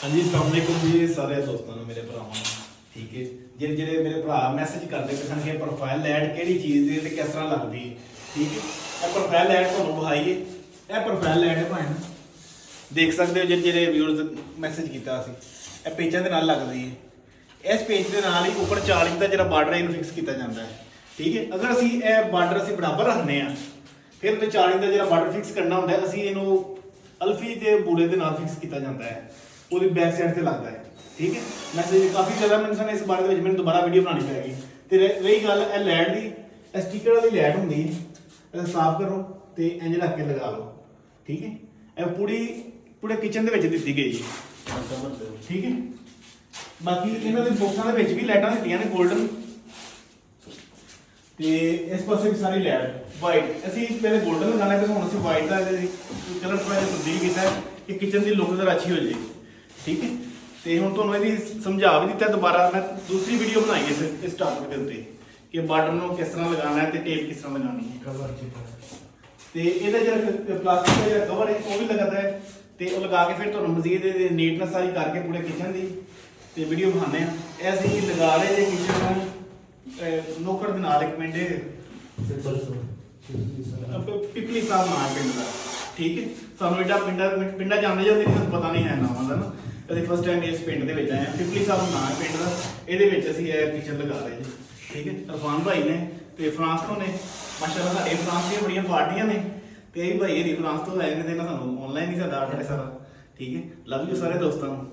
हाँ जी अस्सलाम वालेकुम जी सारे दोस्तों ने मेरे भरावां ठीक है जिहड़े जिहड़े मेरे भरा मैसेज करते पे सन कि प्रोफाइल ऐड किहड़ी चीज़ दी ते किस तरह लगदी है ठीक है ਇਹ प्रोफाइल ऐड ਤੁਹਾਨੂੰ ਵਿਖਾਈਏ ਇਹ प्रोफाइल ऐड ਭਾਣ देख सकते हो जिहड़े व्यूअर्स मैसेज ਕੀਤਾ ਸੀ ਇਹ ਪੇਜਾਂ ਦੇ ਨਾਲ ਲੱਗਦੀ ਹੈ ਇਸ ਪੇਜ ਦੇ ਨਾਲ ਹੀ ਉੱਪਰ 40 ਦਾ ਜਿਹੜਾ ਬਾਰਡਰ ਇਹਨੂੰ ਫਿਕਸ ਕੀਤਾ ਜਾਂਦਾ ਹੈ ਠੀਕ ਹੈ ਅਗਰ ਅਸੀਂ ਇਹ ਬਾਰਡਰ ਅਸੀਂ ਬਰਾਬਰ ਰੱਖਨੇ ਆ ਫਿਰ ਤੇ 40 ਦਾ ਜਿਹੜਾ ਬਾਰਡਰ ਫਿਕਸ ਕਰਨਾ ਹੁੰਦਾ ਅਸੀਂ ਇਹਨੂੰ ਅਲਫੀ ਤੇ ਬੂਰੇ ਦੇ ਨਾਲ ਫਿਕਸ ਕੀਤਾ ਜਾਂਦਾ ਹੈ ਉਹਦੀ ਬੈਕ ਸਾਈਡ ਤੇ ਲੱਗਦਾ ਹੈ ਠੀਕ ਹੈ ਮੈਸੇਜ ਕਾਫੀ ਜ਼ਿਆਦਾ ਮੈਂਸ਼ਨ ਇਸ ਬਾਰੇ ਦੇ ਵਿੱਚ ਮੈਨੂੰ ਦੁਬਾਰਾ ਵੀਡੀਓ ਬਣਾਉਣੀ ਪੈਗੀ ਤੇ ਰਹੀ ਗੱਲ ਇਹ ਲੈਟ ਦੀ ਇਹ ਸਟicker ਵਾਲੀ ਲੈਟ ਹੁੰਦੀ ਹੈ ਇਹ ਸਾਫ਼ ਕਰੋ ਤੇ ਇੰਜ ਰੱਖ ਕੇ ਲਗਾ ਲਓ ਠੀਕ ਹੈ ਇਹ ਪੂਰੇ ਕਿਚਨ ਦੇ ਵਿੱਚ ਦਿੱਤੀ ਗਈ ਹੈ ਠੀਕ ਹੈ ਬਾਕੀ ਇਹਨਾਂ ਦੇ ਬਾਕਸਾਂ ਦੇ ਵਿੱਚ ਵੀ ਲਾਈਟਾਂ ਦਿੱਤੀਆਂ ਨੇ 골ਡਨ ਤੇ ਇਸ ਪਾਸੇ ਵੀ ਸਾਰੀ ਲਾਈਟ ਵਾਈਟ ਅਸੀਂ ਪਹਿਲੇ 골ਡਨ ਲਗਾਣਾ ਤੇ ਹੁਣ ਅਸੀਂ ਵਾਈਟ ਦਾ ਕਲਰ ਥੋੜਾ ਜਿਹਾ ਤਬਦੀਲ ਕੀਤਾ ਕਿ ਕਿਚਨ ਦੀ ਲੁੱਕ ਜ਼ਰਾ ਅੱਛੀ ਹੋ ਜਾਏਗੀ ਠੀਕ ਹੈ ਤੇ ਹੁਣ ਤੁਹਾਨੂੰ ਇਹਦੀ ਸਮਝਾ ਵੀ ਦਿੱਤਾ ਦੁਬਾਰਾ ਮੈਂ ਦੂਸਰੀ ਵੀਡੀਓ ਬਣਾਈ ਇਸ ਟਾਪਿਕ ਦੇ ਉੱਤੇ ਕਿ ਬਾਰਡਰ ਨੂੰ ਕਿਸ ਤਰ੍ਹਾਂ ਲਗਾਉਣਾ ਹੈ ਤੇ ਟੇਪ ਕਿਸ ਤਰ੍ਹਾਂ ਲਗਾਉਣੀ ਹੈ ਕਵਰ ਤੇ ਇਹਦਾ ਜਿਹੜਾ ਪਲਾਸਟਿਕ ਦਾ ਜਿਹੜਾ ਕਵਰ ਹੈ ਉਹ ਵੀ ਲਗਾਦਾ ਹੈ ਤੇ ਉਹ ਲਗਾ ਕੇ ਫਿਰ ਤੁਹਾਨੂੰ ਮਜ਼ੀਦ ਨੀਟਨੈਸ ਸਾਰੀ ਕਰਕੇ ਪੂਰੇ ਕਿਚਨ ਦੀ ਤੇ ਵੀਡੀਓ ਬਣਾਉਂਦੇ ਆ ਇਹ ਅਸੀਂ ਲਗਾ ਰਹੇ ਜੇ ਕਿਚਨ ਨੂੰ ਨੋਕਰ ਦੇ ਨਾਲ ਇੱਕ ਮਿੰਟ ਪਿਪਲੀ ਸਾਹਿਬ ਨਾਲ ਪਿੰਡ ਦਾ ਠੀਕ ਹੈ ਸਾਨੂੰ ਇਹਦਾ ਪਿੰਡਾਂ ਜਾਂਦੇ ਜਾਂਦੇ ਸਾਨੂੰ ਪਤਾ ਨਹੀਂ ਹੈ ਨਾਮਾਂ ਦਾ ਨਾ ਅਸੀਂ ਫਸਟ ਟਾਈਮ ਇਸ ਪਿੰਡ ਦੇ ਵਿੱਚ ਆਏ ਹਾਂ ਪਿਪਲੀ ਸਾਹਿਬ ਨਾਲ ਪਿੰਡ ਦਾ ਇਹਦੇ ਵਿੱਚ ਅਸੀਂ ਇਹ ਕਿਚਨ ਲਗਾ ਰਹੇ ਜੀ ਠੀਕ ਹੈ ਇਰਫਾਨ ਭਾਈ ਨੇ ਤੇ ਫਰਾਂਸ ਤੋਂ ਨੇ ਮਾਸ਼ਾਅੱਲਾ ਸਾਡੇ ਫਰਾਂਸ ਦੀਆਂ ਬੜੀਆਂ ਪਾਰਟੀਆਂ ਨੇ ਤੇ ਇਹ ਭਾਈ ਇਹ ਫਰਾਂਸ ਤੋਂ ਆਏ ਨੇ ਤੇ ਇਹਨਾਂ ਸਾਨੂੰ ਆਨਲਾਈਨ ਹੀ ਸਾਡਾ ਆਰਡਰ ਹੈ ਸਾਰਾ ਠੀਕ ਹੈ ਲਵ ਯੂ ਸਾਰੇ ਦੋਸਤਾਂ ਨੂੰ।